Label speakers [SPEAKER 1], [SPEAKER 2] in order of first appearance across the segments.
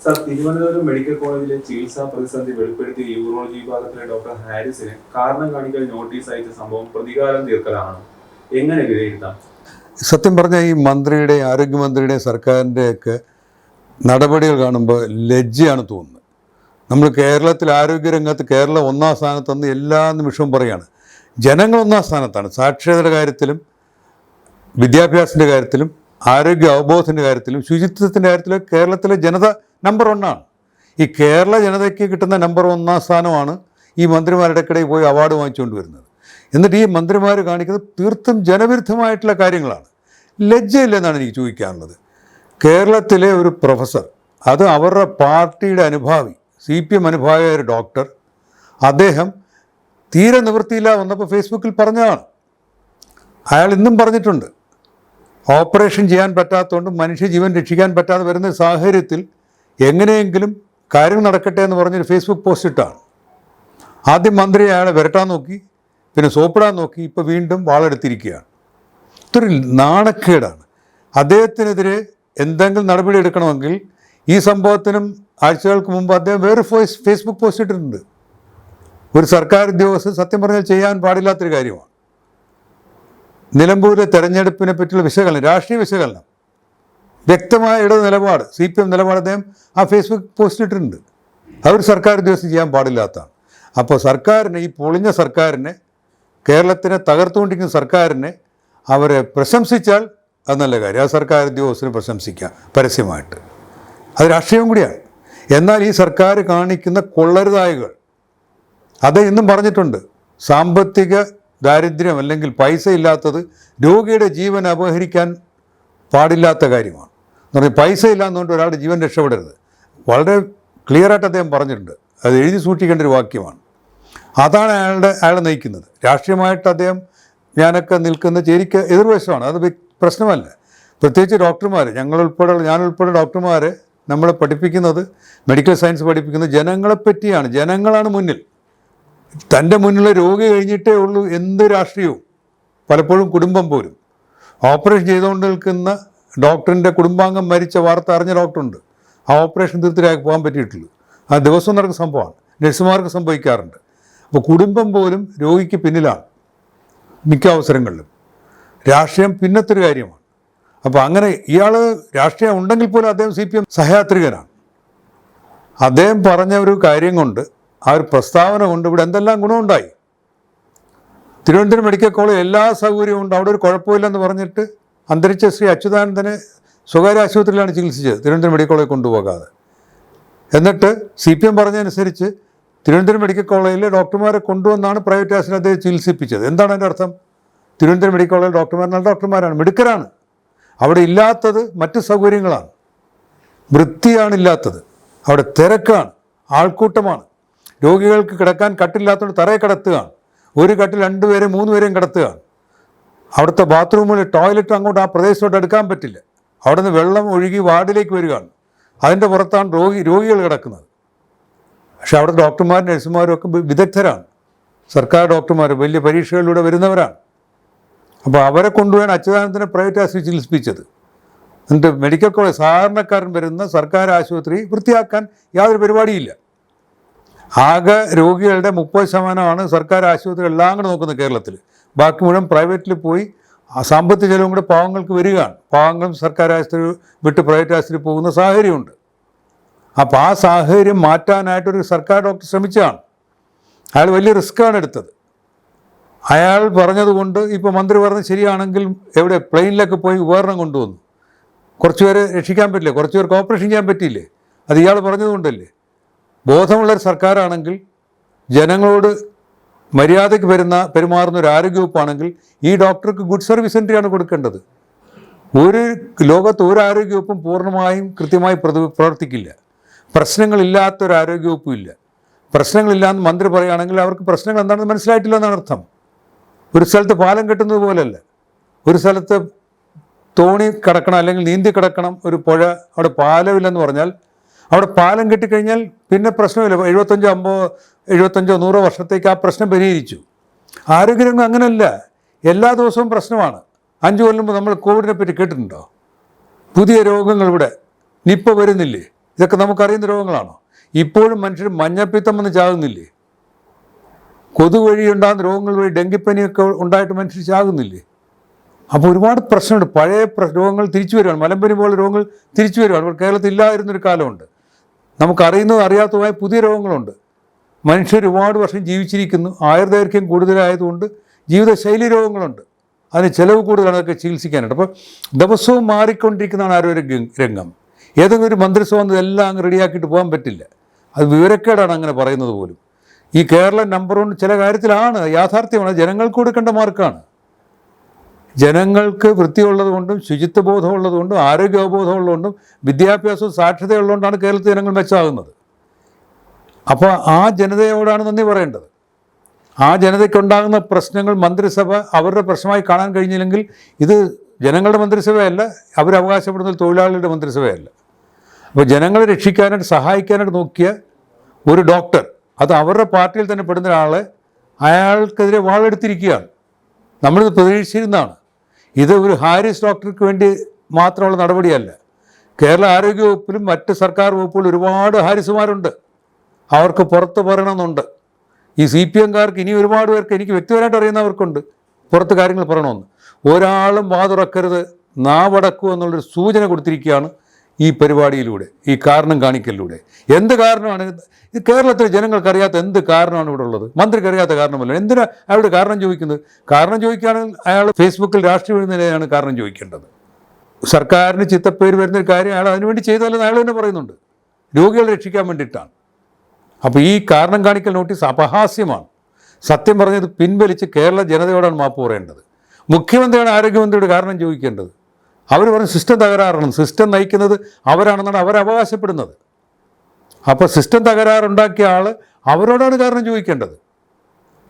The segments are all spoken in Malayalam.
[SPEAKER 1] സർ, തിരുവനന്തപുരം മെഡിക്കൽ കോളേജിലെ ചികിത്സാ പ്രതിസന്ധി വെളിപ്പെടുത്തിയ യൂറോളജി വിഭാഗത്തിലെ ഡോക്ടർ ഹാരിസിന് കാരണം കാണിക്കൽ നോട്ടീസ് അയച്ച സംഭവം പ്രതികാരം തീർക്കലാണ്. എങ്ങനെ വിലയിരുത്താം?
[SPEAKER 2] സത്യം പറഞ്ഞാൽ ഈ മന്ത്രിയുടെ ആരോഗ്യമന്ത്രിയുടെ സർക്കാരിൻ്റെയൊക്കെ നടപടികൾ കാണുമ്പോൾ ലജ്ജയാണ് തോന്നുന്നത്. നമ്മൾ കേരളത്തിൽ ആരോഗ്യരംഗത്ത് കേരളം ഒന്നാം സ്ഥാനത്തെന്ന് എല്ലാ നിമിഷവും പറയുകയാണ്. ജനങ്ങൾ ഒന്നാം സ്ഥാനത്താണ്. സാക്ഷരതയുടെ കാര്യത്തിലും വിദ്യാഭ്യാസത്തിൻ്റെ കാര്യത്തിലും ആരോഗ്യ അവബോധത്തിൻ്റെ കാര്യത്തിലും ശുചിത്വത്തിൻ്റെ കാര്യത്തിലും കേരളത്തിലെ ജനത നമ്പർ 1 ആണ്. ഈ കേരള ജനതയ്ക്ക് കിട്ടുന്ന നമ്പർ 1 സ്ഥാനമാണ് ഈ മന്ത്രിമാരുടെ ഇടയിൽ പോയി അവാർഡ് വാങ്ങിച്ചുകൊണ്ട് വരുന്നത്. എന്നിട്ട് ഈ മന്ത്രിമാർ കാണിക്കുന്നത് തീർത്തും ജനവിരുദ്ധമായിട്ടുള്ള കാര്യങ്ങളാണ്. ലജ്ജയില്ലെന്നാണ് എനിക്ക് ചോദിക്കാനുള്ളത്. കേരളത്തിലെ ഒരു പ്രൊഫസർ, അത് അവരുടെ പാർട്ടിയുടെ അനുഭാവി, CPM അനുഭാവിയായ ഒരു ഡോക്ടർ, അദ്ദേഹം തീരെ നിവൃത്തിയില്ല വന്നപ്പോൾ ഫേസ്ബുക്കിൽ പറഞ്ഞതാണ്. അയാൾ ഇന്നും പറഞ്ഞിട്ടുണ്ട്, ഓപ്പറേഷൻ ചെയ്യാൻ പറ്റാത്തതുകൊണ്ട് മനുഷ്യജീവൻ രക്ഷിക്കാൻ പറ്റാതെ വരുന്ന സാഹചര്യത്തിൽ എങ്ങനെയെങ്കിലും കാര്യം നടക്കട്ടെ എന്ന് പറഞ്ഞൊരു ഫേസ്ബുക്ക് പോസ്റ്റ് ഇട്ടാണ്. ആദ്യം മന്ത്രി അയാളെ വിരട്ടാൻ നോക്കി, പിന്നെ സോപ്പിടാൻ നോക്കി, ഇപ്പോൾ വീണ്ടും വാളെടുത്തിരിക്കുകയാണ്. ഇതൊരു നാണക്കേടാണ്. അദ്ദേഹത്തിനെതിരെ എന്തെങ്കിലും നടപടി എടുക്കണമെങ്കിൽ ഈ സംഭവത്തിനും ആഴ്ചകൾക്ക് മുമ്പ് അദ്ദേഹം വേറെ ഫേസ്ബുക്ക് പോസ്റ്റ് ഇട്ടിട്ടുണ്ട്. ഒരു സർക്കാർ ഉദ്യോഗസ്ഥൻ സത്യം പറഞ്ഞാൽ ചെയ്യാൻ പാടില്ലാത്തൊരു കാര്യമാണ്. നിലമ്പൂരിലെ തെരഞ്ഞെടുപ്പിനെ പറ്റിയുള്ള വിശകലനം, രാഷ്ട്രീയ വിശകലനം, വ്യക്തമായ ഇടത് നിലപാട്, CPM നിലപാട് അദ്ദേഹം ആ ഫേസ്ബുക്ക് പോസ്റ്റ് ഇട്ടിട്ടുണ്ട്. അതൊരു സർക്കാർ ഉദ്യോഗസ്ഥൻ ചെയ്യാൻ പാടില്ലാത്തതാണ്. അപ്പോൾ സർക്കാരിനെ, ഈ പൊളിഞ്ഞ സർക്കാരിനെ, കേരളത്തിനെ തകർത്തുകൊണ്ടിരിക്കുന്ന സർക്കാരിനെ അവരെ പ്രശംസിച്ചാൽ അത് നല്ല കാര്യം. ആ സർക്കാർ ഉദ്യോഗസ്ഥനെ പ്രശംസിക്കാം പരസ്യമായിട്ട്. അത് രാഷ്ട്രീയം കൂടിയാണ്. എന്നാൽ ഈ സർക്കാർ കാണിക്കുന്ന കൊള്ളരുതായ്കൾ, അത് ഇന്നും പറഞ്ഞിട്ടുണ്ട്. സാമ്പത്തിക ദാരിദ്ര്യം അല്ലെങ്കിൽ പൈസ ഇല്ലാത്തത് രോഗിയുടെ ജീവൻ അപഹരിക്കാൻ പാടില്ലാത്ത കാര്യമാണ്. എന്ന് പറഞ്ഞാൽ പൈസ ഇല്ലാന്നുകൊണ്ട് ഒരാളുടെ ജീവൻ രക്ഷപ്പെടരുത്. വളരെ ക്ലിയറായിട്ട് അദ്ദേഹം പറഞ്ഞിട്ടുണ്ട്. അത് എഴുതി സൂക്ഷിക്കേണ്ട ഒരു വാക്യമാണ്. അതാണ് അയാളെ നയിക്കുന്നത്. രാഷ്ട്രീയമായിട്ട് അദ്ദേഹം ഞാനൊക്കെ നിൽക്കുന്ന ചേരിക്ക് എതിർവശമാണ്. അത് പ്രശ്നമല്ല. പ്രത്യേകിച്ച് ഡോക്ടർമാർ, ഞാനുൾപ്പെടെ ഡോക്ടർമാരെ നമ്മളെ പഠിപ്പിക്കുന്നത്, മെഡിക്കൽ സയൻസ് പഠിപ്പിക്കുന്നത് ജനങ്ങളെപ്പറ്റിയാണ്. ജനങ്ങളാണ് മുന്നിൽ. തൻ്റെ മുന്നിലുള്ള രോഗി കഴിഞ്ഞിട്ടേ ഉള്ളൂ എന്ത് രാഷ്ട്രീയവും. പലപ്പോഴും കുടുംബം പോലും. ഓപ്പറേഷൻ ചെയ്തുകൊണ്ട് നിൽക്കുന്ന ഡോക്ടറിൻ്റെ കുടുംബാംഗം മരിച്ച വാർത്ത അറിഞ്ഞ ഡോക്ടറുണ്ട്. ആ ഓപ്പറേഷൻ തീർച്ചയായും പോകാൻ പറ്റിയിട്ടുള്ളൂ. ആ ദിവസം നടക്കുന്ന സംഭവമാണ്. നഴ്സുമാർക്ക് സംഭവിക്കാറുണ്ട്. അപ്പോൾ കുടുംബം പോലും രോഗിക്ക് പിന്നിലാണ് മിക്ക അവസരങ്ങളിലും. രാഷ്ട്രീയം പിന്നത്തെ ഒരു കാര്യമാണ്. അപ്പോൾ അങ്ങനെ ഇയാൾ രാഷ്ട്രീയം ഉണ്ടെങ്കിൽ പോലും അദ്ദേഹം CPM സഹയാത്രികനാണ്. അദ്ദേഹം പറഞ്ഞ ഒരു കാര്യം കൊണ്ട്, ആ ഒരു പ്രസ്താവന കൊണ്ട് ഇവിടെ എന്തെല്ലാം ഗുണമുണ്ടായി. തിരുവനന്തപുരം മെഡിക്കൽ കോളേജ് എല്ലാ സൗകര്യവും ഉണ്ട്, അവിടെ ഒരു കുഴപ്പമില്ലെന്ന് പറഞ്ഞിട്ട് അന്തരിച്ച ശ്രീ അച്യുതാനന്ദനെ സ്വകാര്യ ആശുപത്രിയിലാണ് ചികിത്സിച്ചത്, തിരുവനന്തപുരം മെഡിക്കൽ കോളേജ് കൊണ്ടുപോകാതെ. എന്നിട്ട് CPM പറഞ്ഞതനുസരിച്ച് തിരുവനന്തപുരം മെഡിക്കൽ കോളേജിലെ ഡോക്ടർമാരെ കൊണ്ടുവന്നാണ് പ്രൈവറ്റ് ആശുപത്രി അദ്ദേഹം ചികിത്സിപ്പിച്ചത്. എന്താണ് അതിൻ്റെ അർത്ഥം? തിരുവനന്തപുരം മെഡിക്കൽ കോളേജ് ഡോക്ടർമാർ നല്ല ഡോക്ടർമാരാണ്, മിടുക്കരാണ്. അവിടെ ഇല്ലാത്തത് മറ്റ് സൗകര്യങ്ങളാണ്. വൃത്തിയാണ് ഇല്ലാത്തത്. അവിടെ തിരക്കാണ്, ആൾക്കൂട്ടമാണ്. രോഗികൾക്ക് കിടക്കാൻ കട്ടില്ലാത്തതുകൊണ്ട് തറയെ കിടത്തുകയാണ്. ഒരു കട്ടിൽ 2 പേരെ 3 പേരെയും കിടത്തുകയാണ്. അവിടുത്തെ ബാത്റൂമിൽ ടോയ്ലറ്റ് അങ്ങോട്ട് ആ പ്രദേശത്തോട്ട് എടുക്കാൻ പറ്റില്ല. അവിടെ നിന്ന് വെള്ളം ഒഴുകി വാർഡിലേക്ക് വരികയാണ്. അതിൻ്റെ പുറത്താണ് രോഗികൾ കിടക്കുന്നത്. പക്ഷെ അവിടെ ഡോക്ടർമാരും നഴ്സുമാരും ഒക്കെ വിദഗ്ധരാണ്. സർക്കാർ ഡോക്ടർമാർ വലിയ പരീക്ഷകളിലൂടെ വരുന്നവരാണ്. അപ്പോൾ അവരെ കൊണ്ടുപോയാണ് അച്യുതാനന്ദനെ പ്രൈവറ്റ് ആശുപത്രി ചികിത്സിപ്പിച്ചത്. എന്നിട്ട് മെഡിക്കൽ കോളേജ്, സാധാരണക്കാരൻ വരുന്ന സർക്കാർ ആശുപത്രി വൃത്തിയാക്കാൻ യാതൊരു പരിപാടിയില്ല. ആകെ രോഗികളുടെ 30% സർക്കാർ ആശുപത്രി എല്ലാം കൂടെ നോക്കുന്നത് കേരളത്തിൽ. ബാക്കി മുഴുവൻ പ്രൈവറ്റിൽ പോയി സാമ്പത്തിക ചെലവും കൂടെ പാവങ്ങൾക്ക് വരികയാണ്. പാവങ്ങളും സർക്കാർ ആശുപത്രി വിട്ട് പ്രൈവറ്റ് ആശുപത്രി പോകുന്ന സാഹചര്യമുണ്ട്. അപ്പോൾ ആ സാഹചര്യം മാറ്റാനായിട്ടൊരു സർക്കാർ ഡോക്ടർ ശ്രമിച്ചതാണ്. അയാൾ വലിയ റിസ്ക്കാണ് എടുത്തത്. അയാൾ പറഞ്ഞതുകൊണ്ട് ഇപ്പോൾ മന്ത്രി പറഞ്ഞത് ശരിയാണെങ്കിൽ എവിടെ പ്ലെയിനിലൊക്കെ പോയി ഉപകരണം കൊണ്ടുവന്നു. കുറച്ച് പേരെ രക്ഷിക്കാൻ പറ്റില്ലേ? കുറച്ച് പേർക്ക് ഓപ്പറേഷൻ ചെയ്യാൻ പറ്റിയില്ലേ? അത് ഇയാൾ പറഞ്ഞതുകൊണ്ടല്ലേ? ബോധമുള്ളൊരു സർക്കാരാണെങ്കിൽ, ജനങ്ങളോട് മര്യാദയ്ക്ക് പെരുമാറുന്ന ഒരു ആരോഗ്യവകുപ്പാണെങ്കിൽ ഈ ഡോക്ടർക്ക് ഗുഡ് സർവീസ് എൻട്രിയാണ് കൊടുക്കേണ്ടത്. ലോകത്ത് ഒരു ആരോഗ്യവകുപ്പും പൂർണ്ണമായും കൃത്യമായി പ്രവർത്തിക്കില്ല. പ്രശ്നങ്ങളില്ലാത്തൊരു ആരോഗ്യവകുപ്പും ഇല്ല. പ്രശ്നങ്ങളില്ലാന്ന് മന്ത്രി പറയുകയാണെങ്കിൽ അവർക്ക് പ്രശ്നങ്ങൾ എന്താണെന്ന് മനസ്സിലായിട്ടില്ല എന്നാണ് അർത്ഥം. ഒരു സ്ഥലത്ത് പാലം കെട്ടുന്നത് പോലെയല്ല. ഒരു സ്ഥലത്ത് തോണി കിടക്കണം അല്ലെങ്കിൽ നീന്തി കിടക്കണം ഒരു പുഴ, അവിടെ പാലമില്ലെന്ന് പറഞ്ഞാൽ അവിടെ പാലം കെട്ടിക്കഴിഞ്ഞാൽ പിന്നെ പ്രശ്നമില്ല. 75, 100 വർഷത്തേക്ക് ആ പ്രശ്നം പരിഹരിച്ചു. ആരോഗ്യരംഗം അങ്ങനെയല്ല. എല്ലാ ദിവസവും പ്രശ്നമാണ്. 5 കൊല്ലം മുമ്പ് നമ്മൾ കോവിഡിനെ പറ്റി കേട്ടിട്ടുണ്ടോ? പുതിയ രോഗങ്ങൾ ഇവിടെ നിപ്പ വരുന്നില്ലേ? ഇതൊക്കെ നമുക്കറിയുന്ന രോഗങ്ങളാണോ? ഇപ്പോഴും മനുഷ്യർ മഞ്ഞപ്പിത്തം വന്ന് ചാകുന്നില്ലേ? കൊതുക് വഴി ഉണ്ടാകുന്ന രോഗങ്ങൾ വഴി ഡെങ്കിപ്പനിയൊക്കെ ഉണ്ടായിട്ട് മനുഷ്യർ ചാകുന്നില്ലേ? അപ്പോൾ ഒരുപാട് പ്രശ്നമുണ്ട്. പഴയ രോഗങ്ങൾ തിരിച്ചു വരികയാണ്. മലമ്പനി പോലുള്ള രോഗങ്ങൾ തിരിച്ചു വരികയാണ്. അപ്പോൾ കേരളത്തിൽ ഇല്ലാതിരുന്നൊരു കാലമുണ്ട്. നമുക്കറിയുന്നതും അറിയാത്തതുമായ പുതിയ രോഗങ്ങളുണ്ട്. മനുഷ്യർ ഒരുപാട് വർഷം ജീവിച്ചിരിക്കുന്നു. ആയുർദൈർഘ്യം കൂടുതലായതുകൊണ്ട് ജീവിതശൈലി രോഗങ്ങളുണ്ട്. അതിന് ചിലവ് കൂടുതലാണ്, അതൊക്കെ ചികിത്സിക്കാനായിട്ട്. അപ്പോൾ ദിവസവും മാറിക്കൊണ്ടിരിക്കുന്നതാണ് ആരോഗ്യ രംഗം. ഏതെങ്കിലും ഒരു മന്ത്രിസഭ എല്ലാം അങ്ങ് റെഡിയാക്കിയിട്ട് പോകാൻ പറ്റില്ല. അത് വിവരക്കേടാണ് അങ്ങനെ പറയുന്നത് പോലും. ഈ കേരളം നമ്പർ 1 ചില കാര്യത്തിലാണ്, യാഥാർത്ഥ്യമാണ്. ജനങ്ങൾക്ക് കൊടുക്കേണ്ട മാർക്കാണ്. ജനങ്ങൾക്ക് വൃത്തിയുള്ളതുകൊണ്ടും ശുചിത്വ ബോധമുള്ളതുകൊണ്ടും ആരോഗ്യാവബോധമുള്ളതുകൊണ്ടും വിദ്യാഭ്യാസവും സാക്ഷരതയുള്ളതുകൊണ്ടാണ് കേരളത്തിൽ ജനങ്ങൾ മെച്ചമാകുന്നത്. അപ്പോൾ ആ ജനതയോടാണ് നന്ദി പറയേണ്ടത്. ആ ജനതയ്ക്കുണ്ടാകുന്ന പ്രശ്നങ്ങൾ മന്ത്രിസഭ അവരുടെ പ്രശ്നമായി കാണാൻ കഴിഞ്ഞില്ലെങ്കിൽ ഇത് ജനങ്ങളുടെ മന്ത്രിസഭയല്ല, അവരവകാശപ്പെടുന്ന തൊഴിലാളികളുടെ മന്ത്രിസഭയല്ല. അപ്പോൾ ജനങ്ങളെ രക്ഷിക്കാനായിട്ട് സഹായിക്കാനായിട്ട് നോക്കിയ ഒരു ഡോക്ടർ, അത് അവരുടെ പാർട്ടിയിൽ തന്നെ പെടുന്ന ഒരാളെ അയാൾക്കെതിരെ വാളെടുത്തിരിക്കുകയാണ്. നമ്മളിത് പ്രതീക്ഷിച്ചിരുന്നതാണ്. ഇത് ഒരു ഹാരിസ് ഡോക്ടർക്ക് വേണ്ടി മാത്രമുള്ള നടപടിയല്ല. കേരള ആരോഗ്യവകുപ്പിലും മറ്റ് സർക്കാർ വകുപ്പുകളിലും ഒരുപാട് ഹാരിസുമാരുണ്ട്. അവർക്ക് പുറത്ത് പറയണമെന്നുണ്ട്. ഈ CPM-കാർക്ക് ഇനി ഒരുപാട് പേർക്ക്, എനിക്ക് വ്യക്തിപരമായിട്ട് അറിയുന്നവർക്കുണ്ട് പുറത്ത് കാര്യങ്ങൾ പറയണമെന്ന്. ഒരാളും വാതുറക്കരുത്, നാവടക്കൂ എന്നുള്ളൊരു സൂചന കൊടുത്തിരിക്കുകയാണ് ഈ പരിപാടിയിലൂടെ, ഈ കാരണം കാണിക്കലിലൂടെ. എന്ത് കാരണമാണ് ഇത്? കേരളത്തിലെ ജനങ്ങൾക്കറിയാത്ത എന്ത് കാരണമാണ് ഇവിടെ ഉള്ളത്? മന്ത്രിക്ക് അറിയാത്ത കാരണമല്ല. എന്തിനാ അയാളുടെ കാരണം ചോദിക്കുന്നത്? കാരണം ചോദിക്കുകയാണെങ്കിൽ അയാൾ ഫേസ്ബുക്കിൽ രാഷ്ട്രീയം എഴുതുന്നതിനാണ് കാരണം ചോദിക്കേണ്ടത്. സർക്കാരിന് ചിത്തപ്പേര് വരുന്നൊരു കാര്യം അയാൾ അതിനുവേണ്ടി ചെയ്താലെന്ന് അയാൾ തന്നെ പറയുന്നുണ്ട്. രോഗികളെ രക്ഷിക്കാൻ വേണ്ടിയിട്ടാണ്. അപ്പോൾ ഈ കാരണം കാണിക്കൽ നോട്ടീസ് അപഹാസ്യമാണ്. സത്യം പറഞ്ഞത് പിൻവലിച്ച് കേരള ജനതയോടാണ് മാപ്പ് പറയേണ്ടത്. മുഖ്യമന്ത്രിയാണ് ആരോഗ്യമന്ത്രിയുടെ കാരണം ചോദിക്കേണ്ടത്. അവർ പറഞ്ഞ സിസ്റ്റം തകരാറാണ്, സിസ്റ്റം നയിക്കുന്നത് അവരാണെന്നാണ് അവരവകാശപ്പെടുന്നത്. അപ്പോൾ സിസ്റ്റം തകരാറുണ്ടാക്കിയ ആൾ അവരോടാണ് കാരണം ചോദിക്കേണ്ടത്.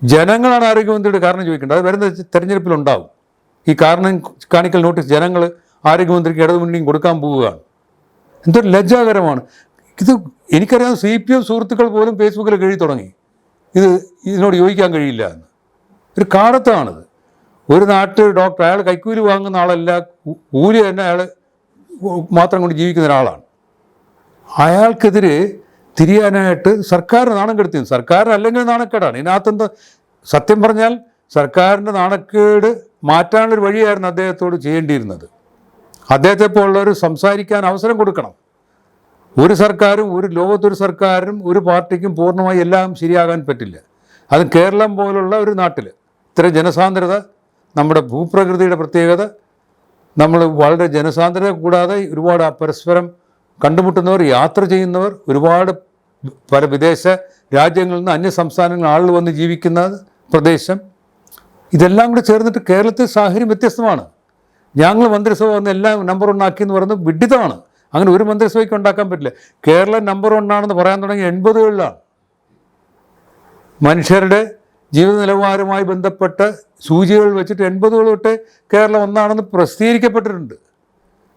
[SPEAKER 2] ജനങ്ങളാണ് ആരോഗ്യമന്ത്രിയുടെ കാരണം ചോദിക്കേണ്ടത്. അത് വരുന്ന തെരഞ്ഞെടുപ്പിലുണ്ടാവും. ഈ കാരണം കാണിക്കൽ നോട്ടീസ് ജനങ്ങൾ ആരോഗ്യമന്ത്രിക്ക് ഇടതുമുന്നണിയും കൊടുക്കാൻ പോവുകയാണ്. എന്തൊരു ലജ്ജാകരമാണ് ഇത്. എനിക്കറിയാം CPM സുഹൃത്തുക്കൾ പോലും ഫേസ്ബുക്കിൽ എഴുതി തുടങ്ങി ഇതിനോട് യോജിക്കാൻ കഴിയില്ല എന്ന്. ഒരു കാടത്താണിത്. ഒരു നാട്ടിൽ ഡോക്ടർ, അയാൾ കൈക്കൂലി വാങ്ങുന്ന ആളല്ല, കൂലി തന്നെ അയാൾ മാത്രം കൊണ്ട് ജീവിക്കുന്ന ഒരാളാണ്. അയാൾക്കെതിരെ തിരിയാനായിട്ട് സർക്കാർ നാണം കെടുത്തി. സർക്കാരിനല്ലെങ്കിൽ നാണക്കേടാണ്. ഇതിനകത്തെന്താ? സത്യം പറഞ്ഞാൽ സർക്കാരിൻ്റെ നാണക്കേട് മാറ്റാനുള്ളൊരു വഴിയായിരുന്നു അദ്ദേഹത്തോട് ചെയ്യേണ്ടിയിരുന്നത്. അദ്ദേഹത്തെ പോലുള്ളവർ സംസാരിക്കാൻ അവസരം കൊടുക്കണം. ഒരു സർക്കാരും, ഒരു ലോകത്തൊരു സർക്കാരും ഒരു പാർട്ടിക്കും പൂർണ്ണമായി എല്ലാം ശരിയാകാൻ പറ്റില്ല. അത് കേരളം പോലുള്ള ഒരു നാട്ടിൽ ഇത്ര ജനസാന്ദ്രത, നമ്മുടെ ഭൂപ്രകൃതിയുടെ പ്രത്യേകത, നമ്മൾ വളരെ ജനസാന്ദ്രത കൂടാതെ ഒരുപാട് പരസ്പരം കണ്ടുമുട്ടുന്നവർ, യാത്ര ചെയ്യുന്നവർ, ഒരുപാട് പല വിദേശ രാജ്യങ്ങളിൽ നിന്ന് അന്യ സംസ്ഥാനങ്ങളിൽ ആളുകൾ വന്ന് ജീവിക്കുന്ന പ്രദേശം, ഇതെല്ലാം കൂടെ ചേർന്നിട്ട് കേരളത്തിൽ സാഹചര്യം വ്യത്യസ്തമാണ്. ഞങ്ങൾ മന്ത്രിസഭ വന്ന് എല്ലാം നമ്പർ 1 ആക്കി എന്ന് പറയുന്നത് വിഡിതമാണ്. അങ്ങനെ ഒരു മന്ത്രിസഭയ്ക്ക് ഉണ്ടാക്കാൻ പറ്റില്ല. കേരളം നമ്പർ 1 ആണെന്ന് പറയാൻ തുടങ്ങി 80കളിലാണ്. മനുഷ്യരുടെ ജീവിത നിലവാരവുമായി ബന്ധപ്പെട്ട സൂചികൾ വെച്ചിട്ട് 80കൾ തൊട്ട് കേരളം ഒന്നാണെന്ന് പ്രസിദ്ധീകരിക്കപ്പെട്ടിട്ടുണ്ട്.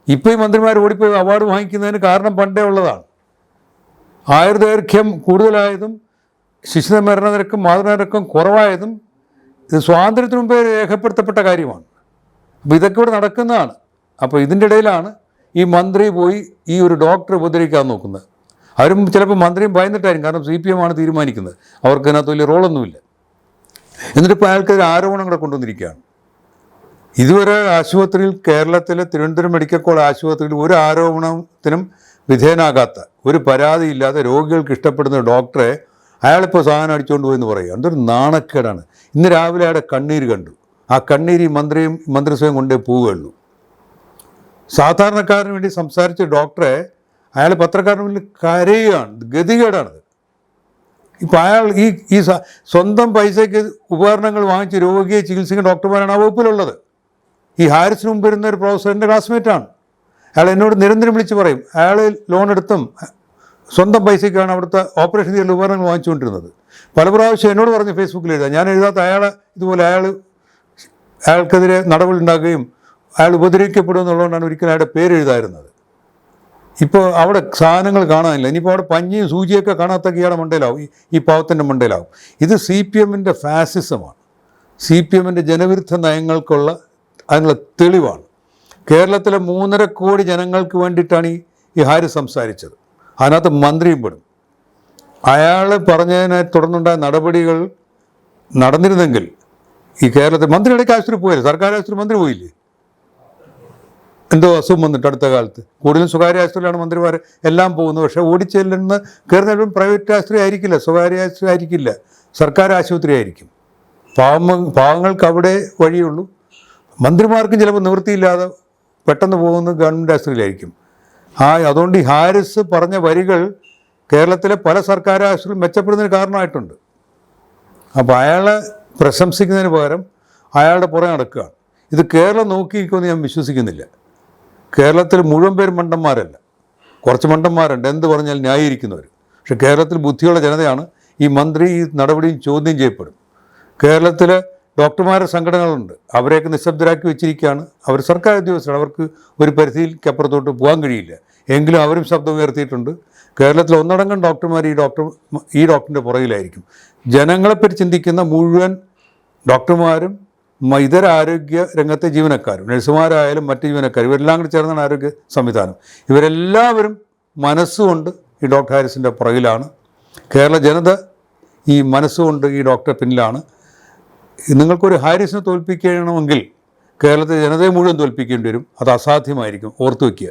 [SPEAKER 2] ഇപ്പോൾ ഈ മന്ത്രിമാർ ഓടിപ്പോയി അവാർഡ് വാങ്ങിക്കുന്നതിന് കാരണം പണ്ടേ ഉള്ളതാണ്. ആയുർദൈർഘ്യം കൂടുതലായതും ശിശു മരണനിരക്കും മാതൃനിരക്കും കുറവായതും ഇത് സ്വാതന്ത്ര്യത്തിന് മുമ്പേ രേഖപ്പെടുത്തപ്പെട്ട കാര്യമാണ്. അപ്പോൾ ഇതൊക്കെ ഇവിടെ നടക്കുന്നതാണ്. അപ്പോൾ ഇതിൻ്റെ ഇടയിലാണ് ഈ മന്ത്രി പോയി ഈ ഒരു ഡോക്ടറെ ഉപദ്രവിക്കാൻ നോക്കുന്നത്. അവരും ചിലപ്പോൾ മന്ത്രിയും ഭയന്നിട്ടായിരിക്കും. കാരണം CPM ആണ് തീരുമാനിക്കുന്നത്. അവർക്ക് അതിനകത്ത് വലിയ റോളൊന്നുമില്ല. എന്നിട്ടിപ്പോൾ അയാൾക്കൊരു ആരോപണം കൂടെ കൊണ്ടുവന്നിരിക്കുകയാണ്. ഇതുവരെ ആശുപത്രിയിൽ, കേരളത്തിലെ തിരുവനന്തപുരം മെഡിക്കൽ കോളേജ് ആശുപത്രിയിൽ ഒരു ആരോപണത്തിനും വിധേയനാകാത്ത, ഒരു പരാതിയില്ലാതെ രോഗികൾക്ക് ഇഷ്ടപ്പെടുന്ന ഡോക്ടറെ അയാളിപ്പോൾ സാധനം അടിച്ചുകൊണ്ട് പോയെന്ന് പറയുക. എന്തൊരു നാണക്കേടാണ്. ഇന്ന് രാവിലെ അയാളുടെ കണ്ണീര് കണ്ടു. ആ കണ്ണീര് ഈ മന്ത്രിസഭയും കൊണ്ടേ പോവുകയുള്ളൂ. സാധാരണക്കാരന് വേണ്ടി സംസാരിച്ച ഡോക്ടറെ അയാൾ പത്രക്കാരന് മുന്നിൽ കരയുകയാണ്. ഗതികേടാണത്. ഇപ്പം അയാൾ ഈ സ്വന്തം പൈസയ്ക്ക് ഉപകരണങ്ങൾ വാങ്ങിച്ച് രോഗിയെ ചികിത്സിക്കുന്ന ഡോക്ടർമാരാണ് ആ വകുപ്പിലുള്ളത്. ഈ ഹാരിസിന് മുമ്പ് വരുന്ന ഒരു പ്രൊഫസറിൻ്റെ ക്ലാസ്മേറ്റാണ്. അയാൾ എന്നോട് നിരന്തരം വിളിച്ച് പറയും, അയാൾ ലോൺ എടുത്തും സ്വന്തം പൈസയ്ക്കാണ് അവിടുത്തെ ഓപ്പറേഷൻ ചെയ്യേണ്ട ഉപകരണങ്ങൾ വാങ്ങിച്ചുകൊണ്ടിരുന്നത്. പല പ്രാവശ്യം എന്നോട് പറഞ്ഞ് ഫേസ്ബുക്കിൽ എഴുതാം. ഞാൻ എഴുതാത്ത അയാളെ ഇതുപോലെ അയാൾക്കെതിരെ നടപടി ഉണ്ടാക്കുകയും അയാൾ ഉപദ്രവിക്കപ്പെടുമെന്നുള്ളതുകൊണ്ടാണ് ഒരിക്കലും അയാളുടെ പേര് എഴുതായിരുന്നത്. ഇപ്പോൾ അവിടെ സാധനങ്ങൾ കാണാനില്ല. ഇനിയിപ്പോൾ അവിടെ പഞ്ഞിയും സൂചിയൊക്കെ കാണാത്തൊക്കെ ഇയാളുടെ മണ്ടയിലാവും, ഈ പാവത്തിൻ്റെ മണ്ടയിലാവും. ഇത് CPM-ൻ്റെ ഫാസിസമാണ്. CPM-ൻ്റെ ജനവിരുദ്ധ നയങ്ങൾക്കുള്ള അതിനുള്ള തെളിവാണ്. കേരളത്തിലെ 3.5 കോടി ജനങ്ങൾക്ക് വേണ്ടിയിട്ടാണ് ഈ ഹാരിസ് സംസാരിച്ചത്. അതിനകത്ത് മന്ത്രിയും പെടും. അയാൾ പറഞ്ഞതിനെ തുടർന്നുണ്ടായ നടപടികൾ നടന്നിരുന്നെങ്കിൽ ഈ കേരളത്തിൽ മന്ത്രി ഇടയ്ക്ക് ആശുപത്രി പോയില്ലേ? സർക്കാർ ആശുപത്രി മന്ത്രി പോയില്ലേ? എന്തോ അസുഖം വന്നിട്ട് അടുത്ത കാലത്ത് കൂടുതലും സ്വകാര്യ ആശുപത്രിയിലാണ് മന്ത്രിമാർ എല്ലാം പോകുന്നത്. പക്ഷേ ഓടിച്ചെല്ലുന്ന കയറുന്ന പ്രൈവറ്റ് ആശുപത്രി ആയിരിക്കില്ല, സ്വകാര്യ ആശുപത്രി ആയിരിക്കില്ല, സർക്കാർ ആശുപത്രി ആയിരിക്കും. പാവങ്ങൾക്ക് അവിടെ വഴിയുള്ളൂ. മന്ത്രിമാർക്കും ചിലപ്പോൾ നിവൃത്തിയില്ലാതെ പെട്ടെന്ന് പോകുന്നത് ഗവൺമെൻറ് ആശുപത്രിയിലായിരിക്കും. അതുകൊണ്ട് ഈ ഹാരിസ് പറഞ്ഞ വരികൾ കേരളത്തിലെ പല സർക്കാർ ആശുപത്രികളും മെച്ചപ്പെടുന്നതിന് കാരണമായിട്ടുണ്ട്. അപ്പോൾ അയാളെ പ്രശംസിക്കുന്നതിന് പകരം അയാളുടെ പുറകെ നടക്കുകയാണ്. ഇത് കേരളം നോക്കിയിരിക്കുമെന്ന് ഞാൻ വിശ്വസിക്കുന്നില്ല. കേരളത്തിൽ മുഴുവൻ പേരും മണ്ടന്മാരല്ല, കുറച്ച് മണ്ടന്മാരുണ്ട്, എന്ത് പറഞ്ഞാൽ ന്യായീകരിക്കുന്നവർ. പക്ഷേ കേരളത്തിൽ ബുദ്ധിയുള്ള ജനതയാണ്. ഈ മന്ത്രി ഈ നടപടിയും ചോദ്യം ചെയ്യപ്പെടും. കേരളത്തിലെ ഡോക്ടർമാരുടെ സംഘടനകളുണ്ട്, അവരെയൊക്കെ നിശബ്ദരാക്കി വെച്ചിരിക്കുകയാണ്. അവർ സർക്കാർ ഉദ്യോഗസ്ഥരാണ്, അവർക്ക് ഒരു പരിധിയിൽക്കപ്പുറത്തോട്ട് പോകാൻ കഴിയില്ല. എങ്കിലും അവരും ശബ്ദം ഉയർത്തിയിട്ടുണ്ട്. കേരളത്തിൽ ഒന്നടങ്കം ഡോക്ടർമാർ ഈ ഡോക്ടറിൻ്റെ പുറകിലായിരിക്കും. ജനങ്ങളെപ്പറ്റി ചിന്തിക്കുന്ന മുഴുവൻ ഡോക്ടർമാരും ഇതര ആരോഗ്യ രംഗത്തെ ജീവനക്കാരും, നഴ്സുമാരായാലും മറ്റ് ജീവനക്കാരും, ഇവരെല്ലാം കൂടി ചേർന്നാണ് ആരോഗ്യ സംവിധാനം. ഇവരെല്ലാവരും മനസ്സുകൊണ്ട് ഈ ഡോക്ടർ ഹാരിസിൻ്റെ പുറകിലാണ്. കേരള ജനത ഈ മനസ്സുകൊണ്ട് ഈ ഡോക്ടറെ പിന്നിലാണ്. നിങ്ങൾക്കൊരു ഹാരിസിനെ തോൽപ്പിക്കണമെങ്കിൽ കേരളത്തിലെ ജനതയെ മുഴുവൻ തോൽപ്പിക്കേണ്ടി വരും. അത് അസാധ്യമായിരിക്കും, ഓർത്തു വയ്ക്കുക.